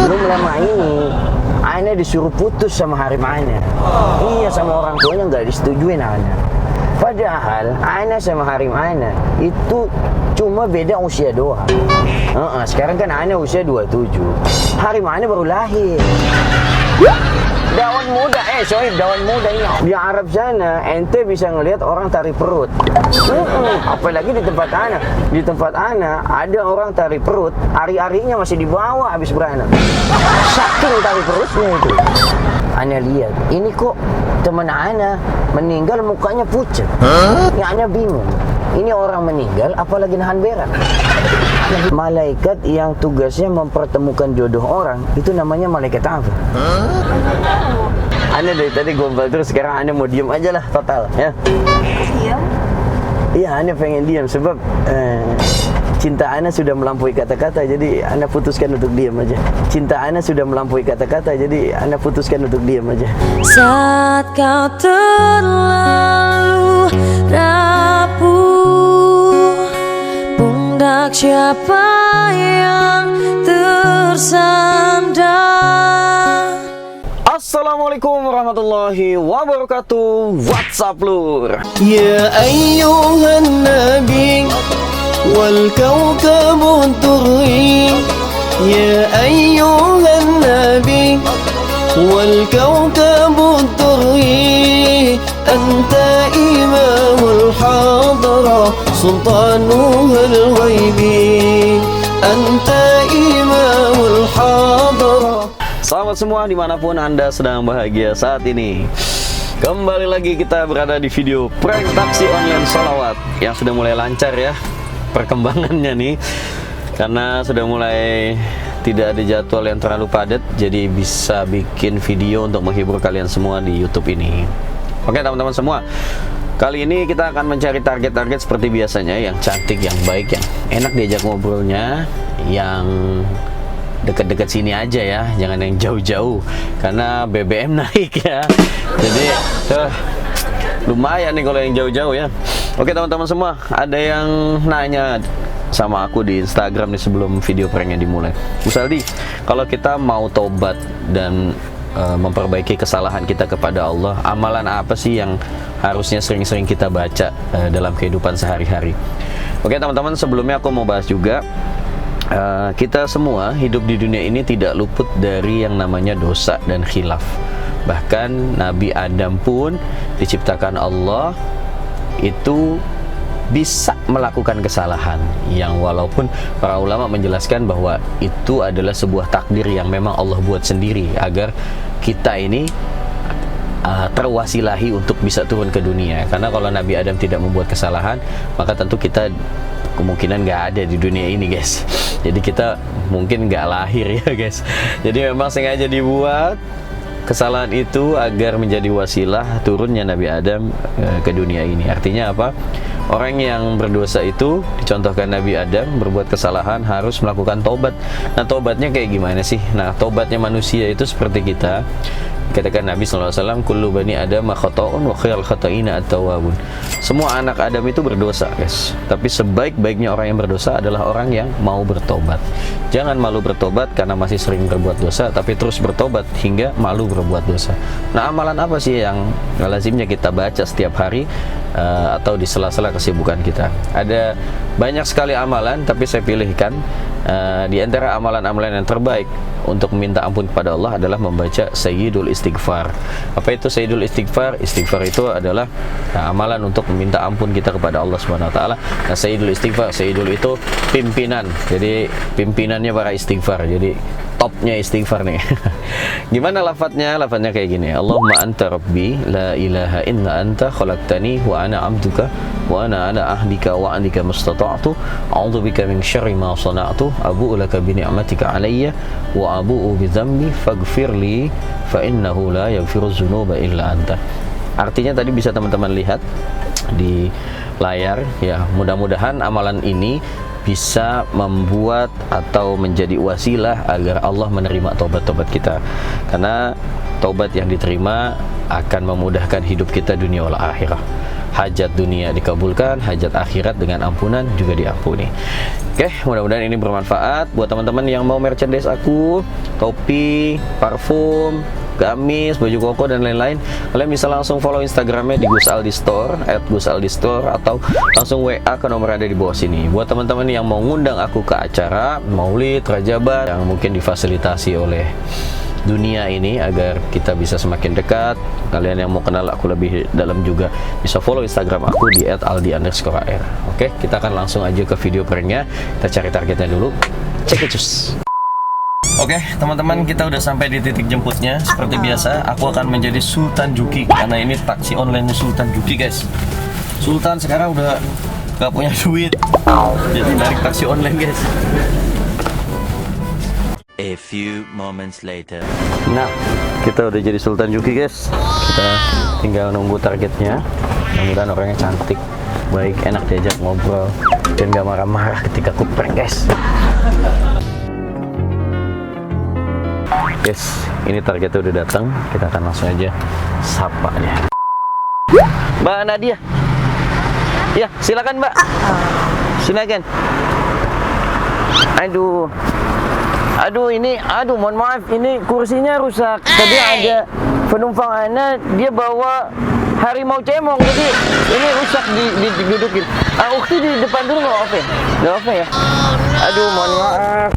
Belum lama ini Ana disuruh putus sama Harim Ana. Iya, sama orang tuanya nggak disetujuin Ana. Padahal Ana sama Harim Ana itu cuma beda usia doang. Sekarang kan Ana usia 27, Harim Ana baru lahir. Daun muda, daun muda ini di Arab sana ente bisa ngelihat orang tarik perut. Apalagi di tempat Ana. Di tempat Ana ada orang tarik perut, ari-arinya masih di bawah habis beranak. Saking tarik perutnya itu. Ana lihat, ini kok teman Ana meninggal mukanya pucat. Ya Ana bingung. Ini orang meninggal apalagi nahan berak. Malaikat yang tugasnya mempertemukan jodoh orang itu namanya malaikat apa? Ana dari tadi gombal terus, sekarang Ana mau diem aja lah total ya. Diam? Iya, Ana pengen diam sebab cinta Ana sudah melampaui kata-kata, jadi Ana putuskan untuk diam aja. Cinta Ana sudah melampaui kata-kata, jadi Ana putuskan untuk diam aja. Saat kau terlalu rapuh, pundak siapa yang tersandar? Assalamualaikum warahmatullahi wabarakatuh. What's up lur? Ya ayyuhan nabi wal kawkabu turri, ya ayyuhan nabi wal kawkabu turri, anta imamul hadra sultanuhul ghaibi, anta imamul hadra. Selamat semua dimanapun Anda sedang bahagia saat ini. Kembali lagi kita berada di video prank taksi online sholawat yang sudah mulai lancar ya perkembangannya nih, karena sudah mulai tidak ada jadwal yang terlalu padat, jadi bisa bikin video untuk menghibur kalian semua di YouTube ini. Oke teman-teman semua, kali ini kita akan mencari target-target seperti biasanya, yang cantik, yang baik, yang enak diajak ngobrolnya, yang dekat-dekat sini aja ya, jangan yang jauh-jauh karena BBM naik ya. Jadi lumayan nih kalau yang jauh-jauh ya. Oke teman-teman semua, ada yang nanya sama aku di Instagram nih sebelum video pranknya dimulai. Usaldi, kalau kita mau tobat dan memperbaiki kesalahan kita kepada Allah, amalan apa sih yang harusnya sering-sering kita baca dalam kehidupan sehari-hari? Oke teman-teman, sebelumnya aku mau bahas juga, kita semua hidup di dunia ini tidak luput dari yang namanya dosa dan khilaf. Bahkan Nabi Adam pun diciptakan Allah itu bisa melakukan kesalahan, yang walaupun para ulama menjelaskan bahwa itu adalah sebuah takdir yang memang Allah buat sendiri agar kita ini terwasilahi untuk bisa turun ke dunia. Karena kalau Nabi Adam tidak membuat kesalahan, maka tentu kita kemungkinan nggak ada di dunia ini guys. Jadi kita mungkin nggak lahir ya guys. Jadi memang sengaja dibuat kesalahan itu agar menjadi wasilah turunnya Nabi Adam ke dunia ini. Artinya apa? Orang yang berdosa itu, dicontohkan Nabi Adam, berbuat kesalahan harus melakukan tobat. Nah tobatnya kayak gimana sih? Nah tobatnya manusia itu seperti kita. Katakan Nabi SAW, kullu bani Adam khata'un wa khairal khata'ina at-tawwabun. Semua anak Adam itu berdosa guys, tapi sebaik-baiknya orang yang berdosa adalah orang yang mau bertobat. Jangan malu bertobat karena masih sering berbuat dosa, tapi terus bertobat hingga malu berbuat dosa. Nah amalan apa sih yang lazimnya kita baca setiap hari atau di sela-sela kesibukan kita? Ada banyak sekali amalan, tapi saya pilihkan di antara amalan-amalan yang terbaik untuk meminta ampun kepada Allah adalah membaca Sayyidul Istighfar. Apa itu Sayyidul Istighfar? Istighfar itu adalah amalan untuk meminta ampun kita kepada Allah Subhanahu wa taala. Nah, Sayyidul Istighfar, Sayyidul itu pimpinan. Jadi pimpinannya para istighfar. Jadi topnya istighfar nih. Gimana lafadznya? Lafadznya kayak gini. Allahumma anta rabbi la ilaha illa anta khalaqtani wa ana 'abduka wa ana ala ahdika wa 'andika mastata'tu a'udzu bika min syarri ma sana'tu abu'u laka bi ni'matika 'alayya wa abu'u bi dzambi faghfirli fa innahu la yaghfiru dzunuba illa anta. Artinya tadi bisa teman-teman lihat di layar ya. Mudah-mudahan amalan ini bisa membuat atau menjadi wasilah agar Allah menerima tobat-tobat kita, karena tobat yang diterima akan memudahkan hidup kita dunia wal akhirah. hajat dunia dikabulkan, hajat akhirat dengan ampunan juga diampuni. Oke, mudah-mudahan ini bermanfaat buat teman-teman yang mau merchandise aku, topi, parfum, gamis, baju koko dan lain-lain. Kalian bisa langsung follow Instagramnya di Gus Aldi Store @GusAldiStore, atau langsung WA ke nomor ada di bawah sini. Buat teman-teman yang mau ngundang aku ke acara Maulid, Rajaban yang mungkin difasilitasi oleh dunia ini agar kita bisa semakin dekat, kalian yang mau kenal aku lebih dalam juga bisa follow Instagram aku di @aldi_ar. Oke, kita akan langsung aja ke video pranknya. Kita cari targetnya dulu. Check it cus. Oke, teman-teman, kita udah sampai di titik jemputnya. Seperti biasa, aku akan menjadi Sultan Juki karena ini taksi online Sultan Juki, guys. Sultan sekarang udah gak punya duit, jadi narik taksi online, guys. A few moments later. Nah, kita udah jadi Sultan Juki, guys. Kita tinggal nunggu targetnya. Mudah-mudahan orangnya cantik, baik, enak diajak ngobrol, dan gak marah-marah ketika aku prank, guys. Guys, ini targetnya udah datang. Kita akan langsung aja sapa dia. Mbak Nadia. Ya, silakan, Mbak. Silakan. Aduh, mohon maaf, ini kursinya rusak. Tadi ada penumpang anak, dia bawa harimau cemong, jadi ini rusak didudukin. Ukti di depan dulu nggak apa? Nggak apa ya? Aduh, mohon maaf.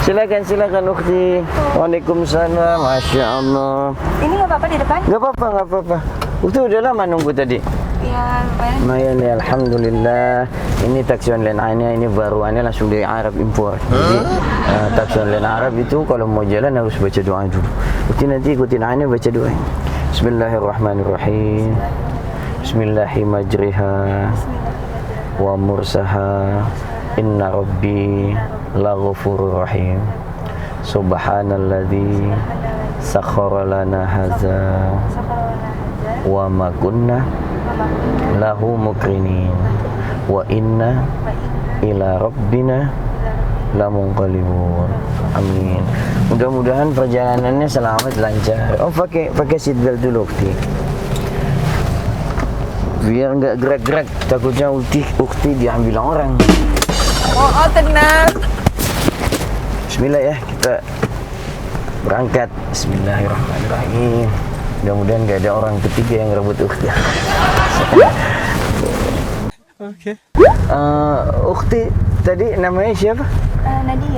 Silakan Ukti. Waalaikumsalam. Masya Allah. Ini nggak apa-apa di depan? Nggak apa-apa. Ukti udah lama nunggu tadi. Ya, Lumayan ya, alhamdulillah. Ini taksi online aneh, ini baru aneh langsung dari Arab impor. Jadi taksi online Arab itu kalau mau jalan harus baca doa dulu. Ukti nanti ikutin aneh baca doa. Bismillahirrahmanirrahim. Bismillahimajriha wa mursaha. Inna Rabbi laghafurur rahim. Subhanalladzi sakhkhara lana hadza wa ma kunna lahu muqrinin wa inna ila rabbina lamunqalibun. Amin. Mudah-mudahan perjalanannya selamat lancar. Oh, pakai seatbelt dulu, Ukti. Biar nggak gerak-gerak, takutnya Ukti diambil orang. Oh, tenang. Bismillah ya, kita berangkat. Bismillahirrahmanirrahim. Mudah-mudahan gak ada orang ketiga yang rebut Ukti. Oke. Ukti tadi namanya siapa?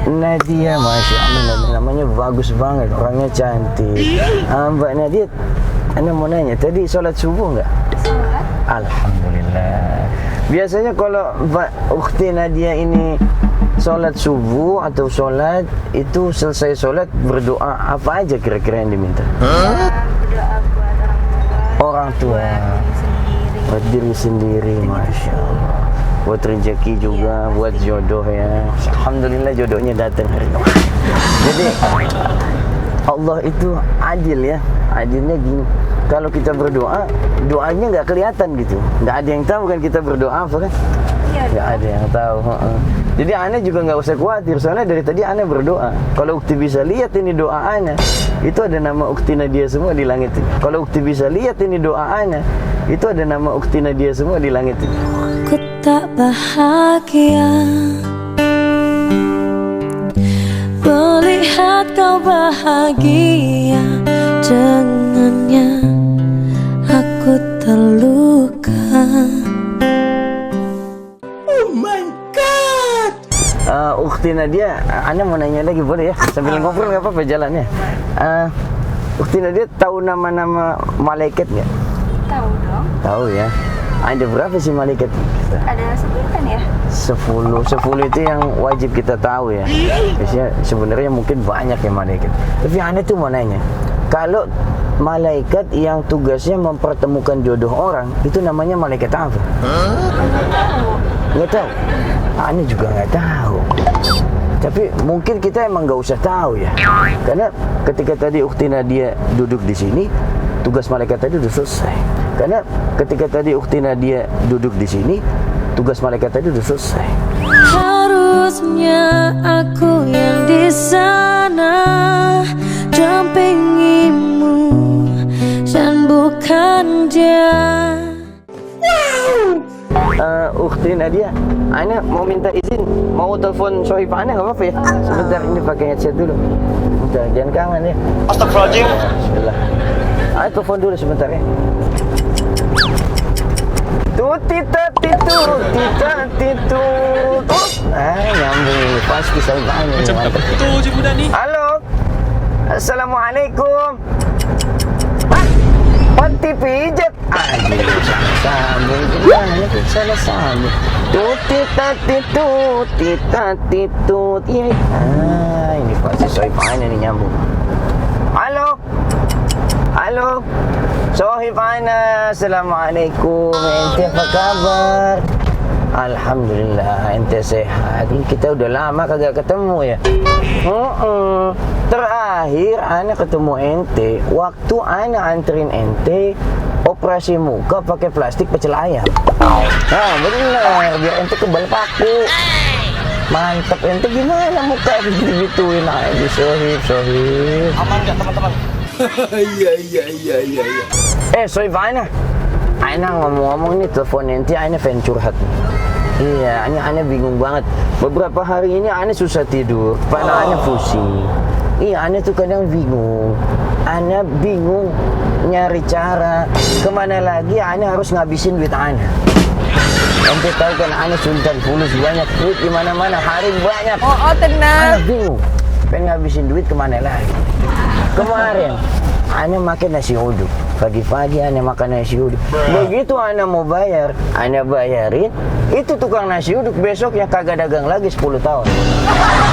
Nadia, Masya Allah, namanya bagus banget, orangnya cantik. Mbak Nadia, Anda mau nanya, tadi sholat subuh nggak? Sholat. Alhamdulillah. Biasanya kalau Mbak Ukti Nadia ini sholat subuh atau sholat, itu selesai sholat berdoa apa aja kira-kira yang diminta? Berdoa buat Orang tua, buat diri sendiri, Masya Allah. Buat rezeki juga, buat jodoh ya. Alhamdulillah jodohnya datang hari ini. Jadi Allah itu adil ya. Adilnya gini, kalau kita berdoa, doanya nggak kelihatan gitu. Nggak ada yang tahu kan kita berdoa apa kan? Nggak ada yang tahu. Jadi aneh juga nggak usah khawatir, soalnya dari tadi aneh berdoa. Kalau Ukti bisa lihat ini doa aneh, itu ada nama Ukti Nadia semua di langit. Kalau Ukti bisa lihat ini doa aneh, itu ada nama Ukti Nadia semua di langit. Ku tak bahagia melihat kau bahagia dengannya. Aku terluka. Ukti Nadia, Anda mau nanya lagi boleh ya? Sambil ngobrol nggak apa-apa jalannya. Ukti Nadia tahu nama-nama malaikat nggak? Tahu dong. Tahu ya. Ada berapa sih malaikat? Ada 10 kan ya? 10 itu yang wajib kita tahu ya. Biasanya sebenarnya mungkin banyak ya malaikat. Tapi Anda tuh mau nanya, kalau malaikat yang tugasnya mempertemukan jodoh orang, itu namanya malaikat apa? Nggak tahu. Anda juga nggak tahu. Tapi mungkin kita emang nggak usah tahu ya. Karena ketika tadi Ukti Nadia duduk di sini, tugas malaikat tadi udah selesai. Karena ketika tadi Ukti Nadia duduk di sini, tugas malaikat tadi udah selesai. Harusnya aku yang di sana dampingimu dan bukan dia. Akhti Nadia, Ana mau minta izin, mau telepon Sohib Ana nggak apa-apa ya? Sebentar, ini pakai headset dulu. Bentar, jangan kangen ya. Astagfirullahaladzim. Bismillah. Ana telepon dulu sebentar ya. Tita titu. Nyambung ini pasti Sohib Ana. Macam tak betul je budak ni. Halo. Assalamualaikum. Panti pijat. Sambung gimana? Salah sambung. Tita titu. Ini pasti Sohib Ana nih nyambung. Halo. Sohib Ana, Assalamualaikum. Ente apa kabar? Alhamdulillah, ente sehat. Ini kita udah lama kagak ketemu ya. Terakhir Ana ketemu ente waktu Ana anterin ente operasi muka pakai plastik pecel ayam. Nah bener, biar ente kebal paku. Mantap, ente gimana muka gitu-gituin aja Sohib. Aman gak teman-teman? Iya. Sohib Ana ngomong-ngomong nih, telepon ente Ana pengen curhat nih. Iya, Ana bingung banget. Beberapa hari ini Ana susah tidur, kepala Ana pusing. Iya, Ana tuh kadang bingung. Ana bingung nyari cara kemana lagi Ana harus ngabisin duit Ana. Ente tahu kan Ana sultan fulus, banyak duit di mana-mana, hari banyak. Oh, tenang. Ana bingung, pengen ngabisin duit kemana lagi. Kemarin Ana makan nasi uduk. Pagi-pagi Ana makan nasi uduk. Begitu Ana mau bayar, Ana bayarin. Itu tukang nasi uduk besoknya kagak dagang lagi 10 tahun.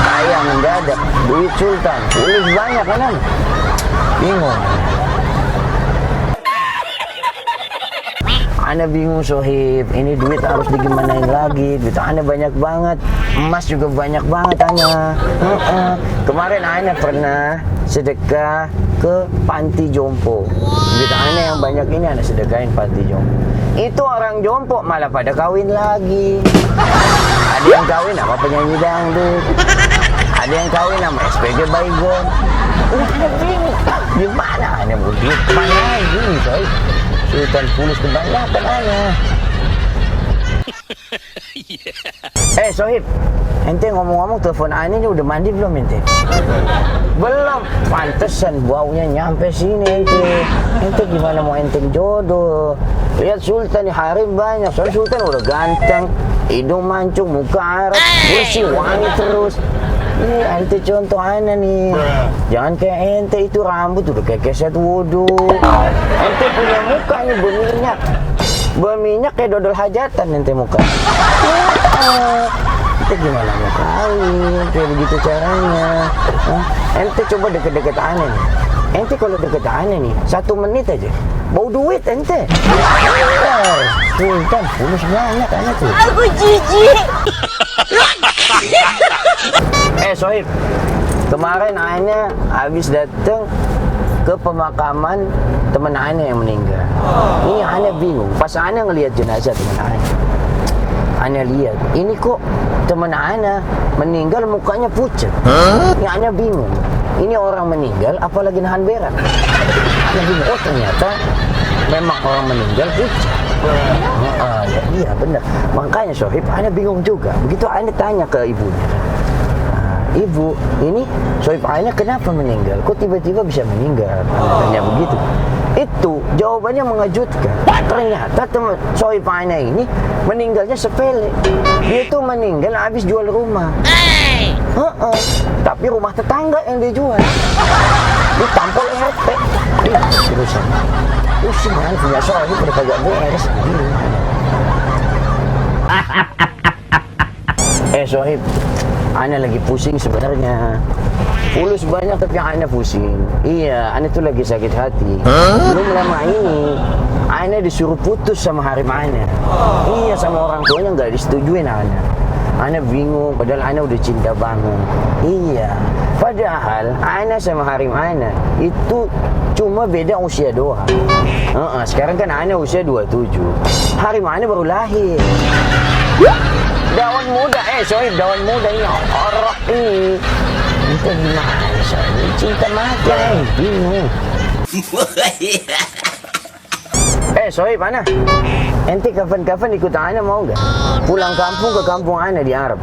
Kaya mendadak, duit sultan, fulus banyak kan Ana. Bingung. Ana bingung Sohib, ini duit harus digimanain lagi. Duit Ana banyak banget, emas juga banyak banget Ana. Kemarin Ana pernah sedekah ke panti jompo. Duit Ana yang banyak ini Ana sedekahin panti jompo. Itu orang jompo malah pada kawin lagi. Ada yang kawin sama penyanyi dangdut, ada yang kawin sama SPG Baygon. Ana bingung, gimana Ana mau duit kemana lagi Sohib? Sultan fulus kebanyakan Ana. Sohib, ente ngomong-ngomong telepon Ana ini udah mandi belum ente? Belum, pantesan baunya nyampe sini ente. Ente gimana mau ente jodoh? Lihat Sultan nih, hari banyak. Soalnya Sultan udah ganteng, hidung mancung, muka Arab, bersih, wangi terus. Ini ente contoh Ana nih. Jangan kayak ente itu, rambut udah kayak keset wudhu. Ente punya mukanya berminyak kayak dodol hajatan ente muka. Ente gimana mau kawin kayak begitu caranya? Ente coba deket-deket Ana nih. Ente kalau deket Ana nih 1 menit aja bau duit ente. Sultan fulus banyak Ana tuh. Aku jijik. Sohib, kemarin Ana habis datang ke pemakaman teman Ana yang meninggal. Ini Ana bingung. Pas Ana ngelihat jenazah teman Ana lihat, ini kok teman Ana meninggal mukanya pucat. Ini Ana bingung. Ini orang meninggal apalagi nahan berak. Ana bingung. Oh ternyata memang orang meninggal pucat. Iya benar. Makanya Sohib, Ana bingung juga. Begitu Ana tanya ke ibunya. Ibu, ini Sohib Ana kenapa meninggal? Kok tiba-tiba bisa meninggal? Tanya begitu. Itu jawabannya mengejutkan. Ternyata teman Sohib Ana ini meninggalnya sepele. Dia tuh meninggal habis jual rumah. Tapi rumah tetangga yang dia jual. Ditampol RT. Terusan. Pusing kan punya Sohib udah kagak beres. Sohib, Ana lagi pusing sebenarnya. Fulus banyak tapi Ana pusing. Iya, Ana tuh lagi sakit hati. Belum lama ini Ana disuruh putus sama Harim Ana. Iya, sama orang tuanya nggak disetujuin Ana. Ana bingung, padahal Ana udah cinta banget. Iya, padahal Ana sama Harim Ana itu cuma beda usia doang. Sekarang kan Ana usia 27. Harim Ana baru lahir. Daun muda, Sohib, daun muda ini orok ini. Itu gimana Sohib? Cinta mati, bingung. Sohib ana. Ente kapan-kapan ikut ana mau nggak? Pulang kampung ke kampung ana di Arab.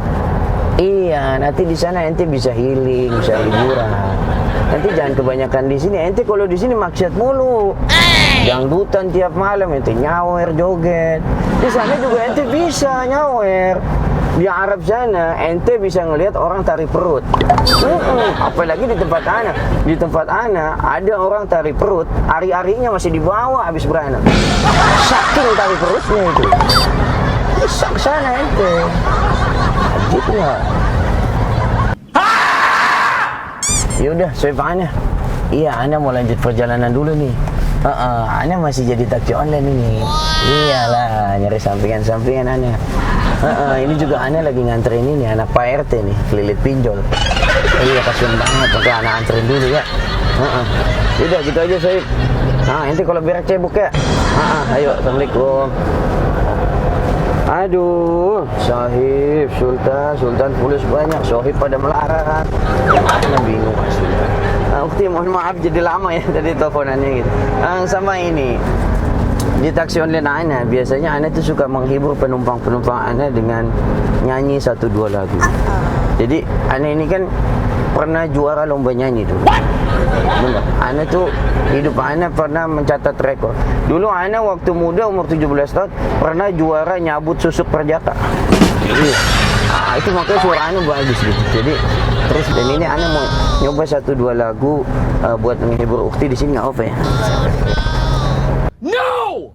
Iya, nanti di sana ente bisa healing, bisa liburan. Nanti jangan kebanyakan di sini. Ente kalau di sini maksiat mulu. Dangdutan tiap malam ente nyawer joget. Di sana juga ente bisa nyawer. Di Arab sana ente bisa ngelihat orang tarik perut. Apalagi di tempat ana. Di tempat ana ada orang tarik perut, ari-arinya masih dibawa habis beranak. Saking tarik perutnya itu. Bisa ke sana ente. Gitu nggak? Yaudah, Sohib ana. Iya, ana mau lanjut perjalanan dulu nih. Ana masih jadi taksi online ini. Iyalah, nyari sampingan-sampingan ana. Ini juga ana lagi nganterin ini anak Pak RT nih, kelilit pinjol. Iya, kasihan banget, oke ana anterin dulu ya. Udah gitu aja Sohib. Nanti kalau berak cebok ya. Ayo, Assalamualaikum. Aduh, Sohib, Sultan pulis banyak, Sohib pada melarat. Ana bingung asli. Ukti mohon maaf jadi lama ya tadi teleponannya gitu. Sama ini di taksi online ana biasanya ana tuh suka menghibur penumpang ana dengan nyanyi 1-2 lagu. Jadi ana ini kan pernah juara lomba nyanyi dulu. Bener. Ana tuh hidup ana pernah mencatat rekor. Dulu ana waktu muda umur 17 tahun pernah juara nyabut susuk perjaka. Iya. Itu makanya suara ana bagus gitu. Jadi terus dan ini ana mau nyoba 1-2 lagu buat menghibur ukti di sini nggak apa ya? No!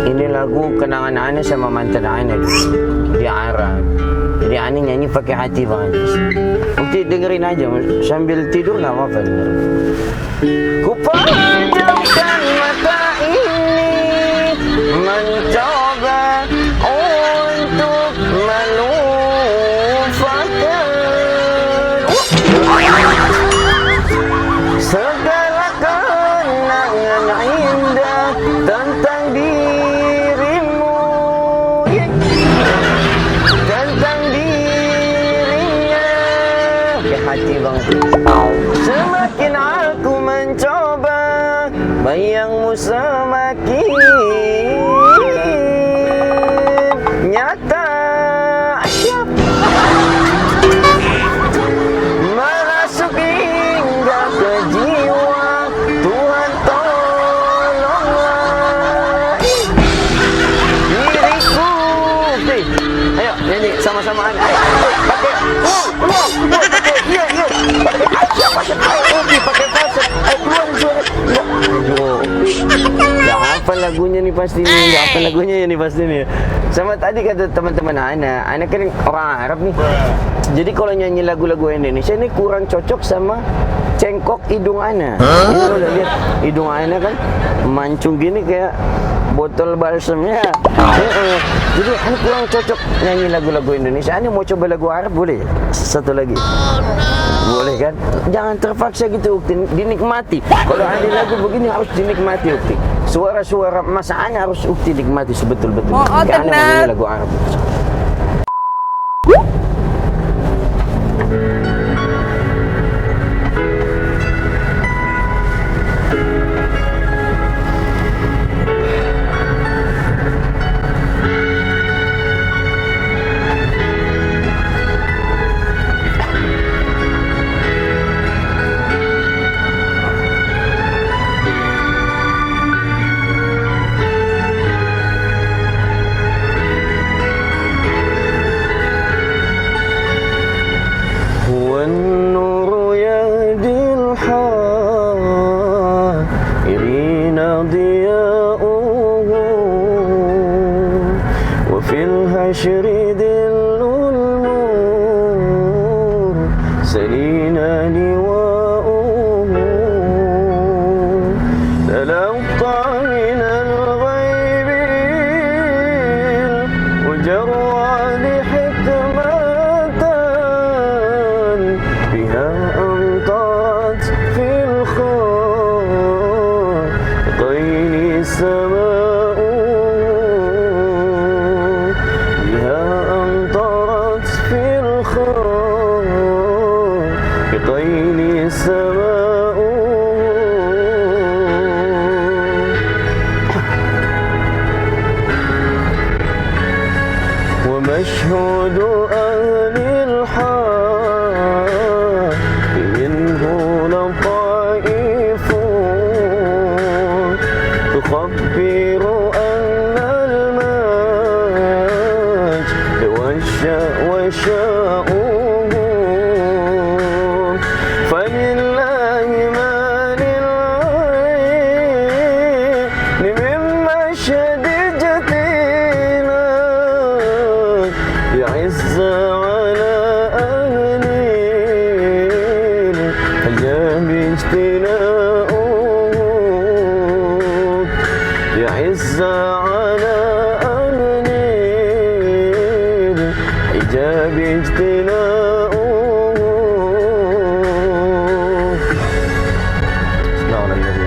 Ini lagu kenangan ana sama mantan ana di Arab. Jadi ana nyanyi pakai hati banget. Ukti dengerin aja sambil tidur nggak apa-apa dengerin. Ku pejamkan mata ini mencoba untuk melupakan segala kenangan indah tentang dirimu, tentang dirinya. Kayak hati banget. Semakin aku mencoba, bayangmu semakin nyata. Merasuk hingga ke jiwa, Tuhan tolonglah diriku. Ayo nyanyi sama-sama ana. Pakai iya pakai asyik pakai falset. Keluar suara. Gak hafal lagunya nih pasti nih. Gak hafal lagunya ya nih pasti nih. Sama tadi kata teman-teman ana kan orang Arab nih. Jadi kalau nyanyi lagu-lagu Indonesia ini kurang cocok sama cengkok hidung ana. Ini lo udah lihat hidung ana kan mancung gini kayak botol balsamnya. Jadi ana kurang cocok nyanyi lagu-lagu Indonesia. Ana mau coba lagu Arab boleh? Satu lagi. Boleh kan? Jangan terpaksa gitu Ukti, dinikmati. Kalau ada lagu begini harus dinikmati Ukti. Suara-suara masa ana harus Ukti nikmati sebetul-betul. Karena ana nyanyi lagu Arab. وفي الحشر ذل النور سلينا لواؤه تلقى من الغيب وجرى حكمة بها أمطرت في الخاطئين السماء بها أمطرت في الخاطئين السماء أهل الحق منه لطائف تخبر أن المجد وشاؤه فلله ما للعين من مشهد جدينا يعز على أهل الحجاب اجتناؤه يعز على أهل الحجاب اجتناؤه. لا ولا الذي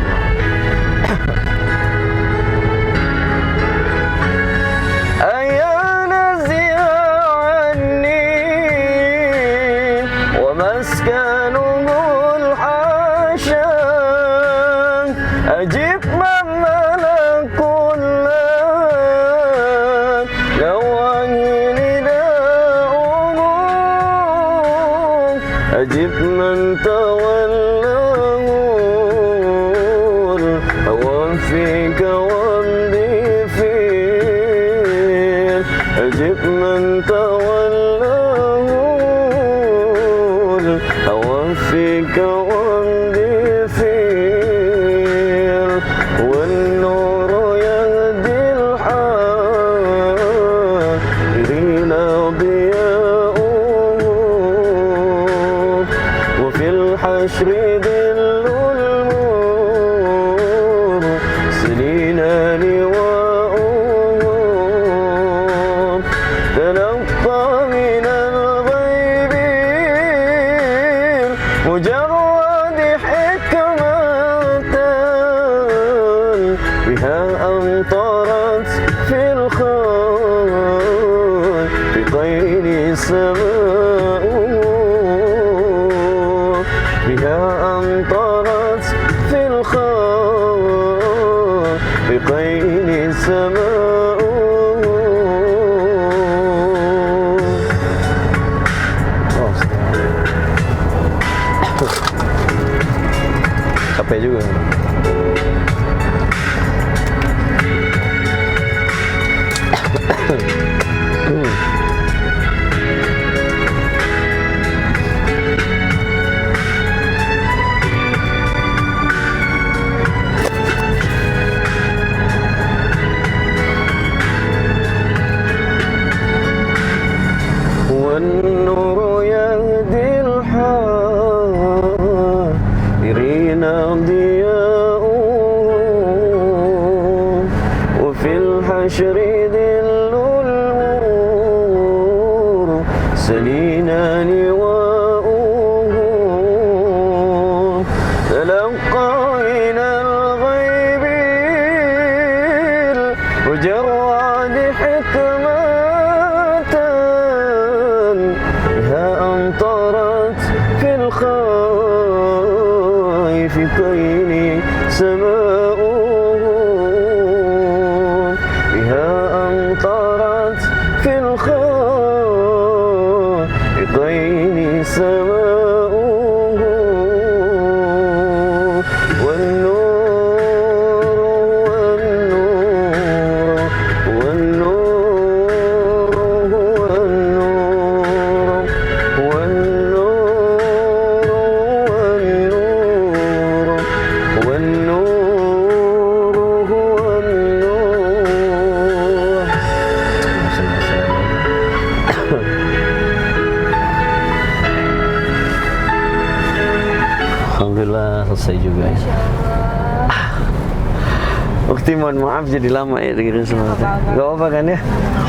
أيا نزيع عني ومسكنه الحاشا أجب من ملك الله لو أهل نداؤه أجب من تولاه الهوى فيك وامضي فيه أجب من تولاه الهوى فيك وامضي فيه والنور يهدي الحائرين ضياؤه وفي الحشر ذل المرسلين لواؤه تلقى من الغيب مجرد حكمة بها أمطرت في الخافقين سماؤه بها أمطرت في الخافقين سماؤه. Capek juga. والنور يهدي الحائرين ضياؤه وفي الحشر ذل المرسلين لواؤه تلقى من الغيب المجرد حكمة بها أمطرت في الخافقين سماؤه بها أمطرت في الخافقين سماؤه والنور Alhamdulillah selesai juga ya. Ukti mohon maaf jadi lama ya dengerin semua. Gak apa-apa kan ya?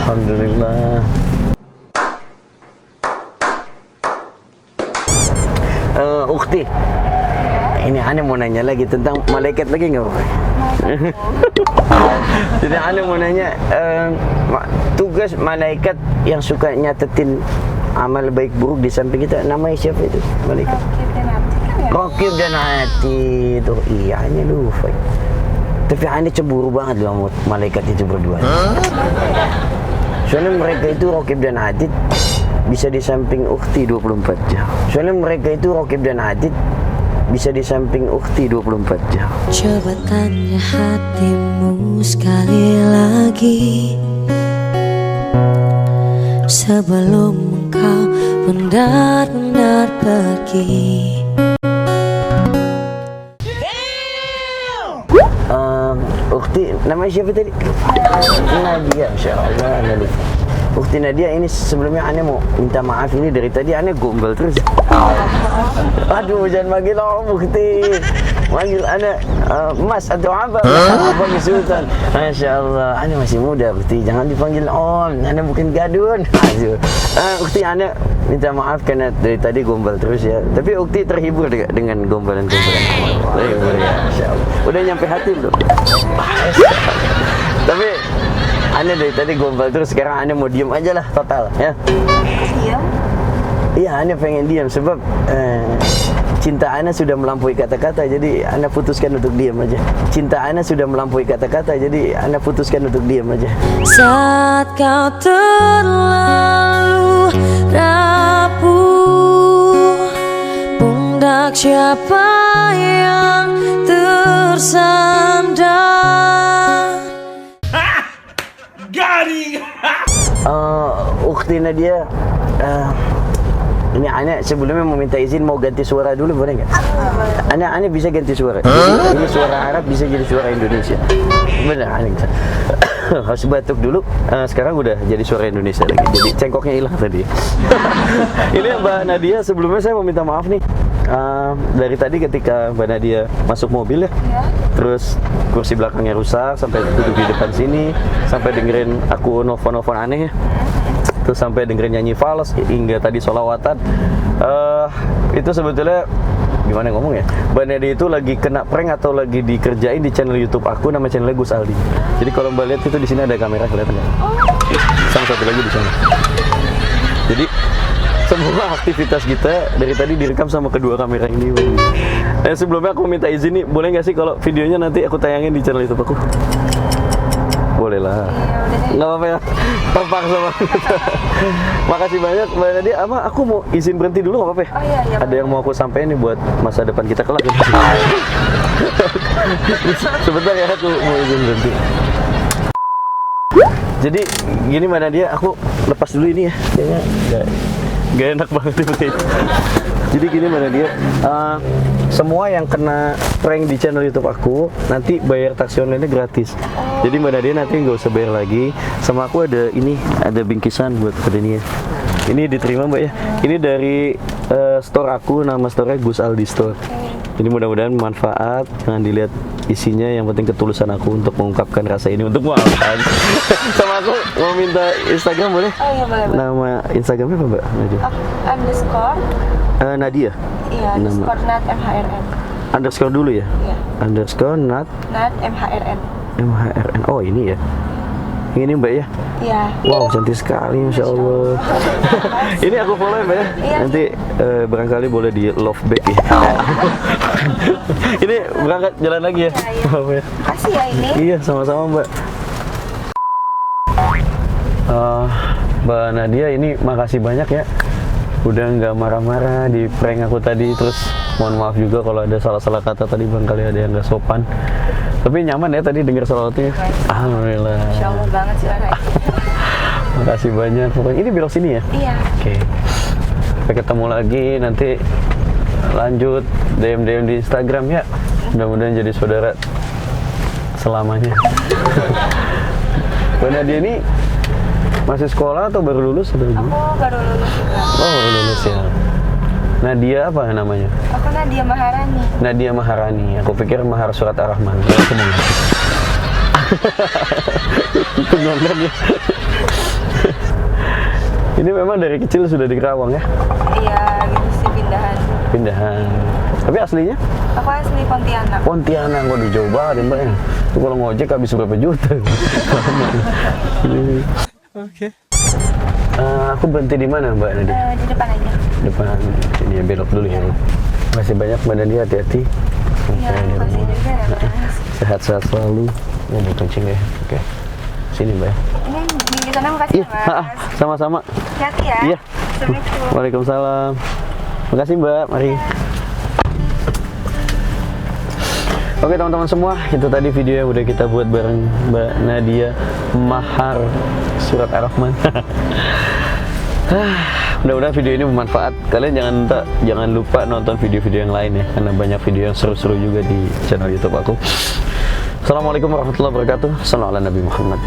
Alhamdulillah. Ukti, ini Ane mau nanya lagi tentang malaikat lagi nggak apa-apa? Jadi Ane mau nanya tugas malaikat yang suka nyatetin amal baik buruk di samping kita namanya siapa itu malaikat? Raqib dan Atid. Tuh iya Ane lupa. Tapi Ane cemburu banget sama malaikat itu berdua. Soalnya mereka itu Rokib dan Atid bisa di samping Ukti 24 jam. Soalnya mereka itu Rokib dan Atid bisa di samping Ukti 24 jam. Coba tanya hatimu sekali lagi sebelum engkau benar-benar pergi. Ukti, namanya siapa tadi? Nadia, Masya Allah, Nadia. Ukti Nadia, ini sebelumnya Ane mau minta maaf, ini dari tadi Ane gombal terus. Aduh, jangan manggil Om Ukti. Manggil Ane Mas atau apa? Abang Sultan. Masya Allah, Ane masih muda Ukti, jangan dipanggil Om, Ane bukan gadun. Aduh. Ukti, Ane minta maaf karena dari tadi gombal terus ya. Tapi Ukti terhibur dengan gombalan-gombalan. Terhibur ya, Masya Allah. Udah nyampe hati belum? Tapi Ane dari tadi gombal terus, sekarang Ane mau diem aja lah total ya. Diam. Iya, Ane pengen diem sebab cinta Ane sudah melampaui kata-kata, jadi Ane putuskan untuk diem aja. Cinta Ane sudah melampaui kata-kata, jadi Ane putuskan untuk diem aja. Saat kau terlalu rapuh, pundak siapa yang tersandar? Ukti Nadia, ini Ane sebelumnya mau minta izin mau ganti suara dulu, boleh nggak? Ane bisa ganti suara. Ini suara Arab bisa jadi suara Indonesia. Benar, Ane bisa. Harus batuk dulu. Sekarang udah jadi suara Indonesia lagi. Jadi cengkoknya hilang tadi. Ini Mbak Nadia, sebelumnya saya mau minta maaf nih. Dari tadi ketika Mbak Nadia masuk mobil ya, terus kursi belakangnya rusak, sampai duduk di depan sini, sampai dengerin aku nelfon-nelfon aneh ya, terus sampai dengerin nyanyi fals hingga tadi sholawatan. Itu sebetulnya gimana ngomong ya, Mbak Nadia itu lagi kena prank atau lagi dikerjain di channel YouTube aku, nama channelnya Gus Aldi. Jadi kalau Mbak lihat itu di sini ada kamera, kelihatan nggak? Sama satu lagi di sana. Jadi semua aktivitas kita dari tadi direkam sama kedua kamera ini. Sebelumnya aku minta izin nih, boleh nggak sih kalau videonya nanti aku tayangin di channel YouTube aku? Boleh lah. Nggak apa-apa ya, terpaksa banget. Makasih banyak Mbak Nadia. Aku mau izin berhenti dulu, nggak apa-apa ya? Oh iya. Ada yang mau aku sampaikan nih buat masa depan kita kelak. Sebentar ya, aku mau izin berhenti. Jadi gini Mbak Nadia, aku lepas dulu ini ya. Kayaknya gak enak banget itu. Jadi gini Mbak Nadia, semua yang kena prank di channel YouTube aku nanti bayar taksi online-nya gratis. Jadi Mbak Nadia nanti nggak usah bayar lagi. Sama aku ada ini, ada bingkisan buat Denia. Ini diterima Mbak ya. Ini dari store aku, nama store-nya Gus Aldi Store. Jadi mudah-mudahan manfaat, jangan dilihat isinya, yang penting ketulusan aku untuk mengungkapkan rasa ini untuk maafkan. Sama aku mau minta Instagram boleh? Oh iya boleh. Nama Instagramnya apa Mbak Nadia? Underscore. Nadia? Iya, underscore Nat MHRN. Underscore dulu ya? Iya. Underscore Nat MHRN. MHRN. Oh ini ya? Ini Mbak ya? Iya. Wow, cantik sekali, Masya Allah. Ini aku follow ya Mbak ya? Iya. Nanti barangkali boleh di love back ya. Ini berangkat jalan lagi ya? Iya. Kasih ya ini. Iya, sama-sama Mbak. Mbak Nadia, ini makasih banyak ya. Udah nggak marah-marah di prank aku tadi. Terus mohon maaf juga kalau ada salah-salah kata tadi, barangkali ada yang nggak sopan. Tapi nyaman ya tadi denger salawatnya. Alhamdulillah. Masya Allah banget sih Rai. Makasih banyak. Pokoknya ini belok sini ya? Iya. Oke. Sampai ketemu lagi, nanti lanjut DM di Instagram ya. Mudah-mudahan jadi saudara selamanya. Mbak Nadia ini masih sekolah atau baru lulus? Aku baru lulus juga. Oh, baru lulus ya. Nadia apa namanya? Aku Nadia Maharani. Nadia Maharani. Aku pikir Mahar Surat Ar-Rahman. Aku mau itu nonton ya. Ini memang dari kecil sudah di Kerawang ya? Iya, gitu sih Pindahan. Tapi aslinya? Aku asli Pontianak. Pontianak, kok di Jawa Barat Mbak ya? Itu kalau ngojek habis berapa juta? Oke. Aku berhenti di mana Mbak Nadia? Di depan aja. Depan sini ya, belok dulu ya. Masih banyak Mbak Nadia, hati-hati. Iya, makasih juga ya Mas. Sehat-sehat selalu. Mau kencing ya? Oke. Sini Mbak ya. Ini sana, makasih Iya, ya Mas. sama-sama. Hati-hati ya. Iya. Assalamualaikum. Waalaikumsalam. Makasih Mbak, mari. Oke teman-teman semua, itu tadi video yang udah kita buat bareng Mbak Nadia Mahar Surat Ar-Rahman. Mudah-mudahan video ini bermanfaat. Kalian jangan lupa nonton video-video yang lain ya, karena banyak video yang seru-seru juga di channel YouTube aku. Assalamualaikum warahmatullahi wabarakatuh. Sallallahu alaihi Nabi Muhammad.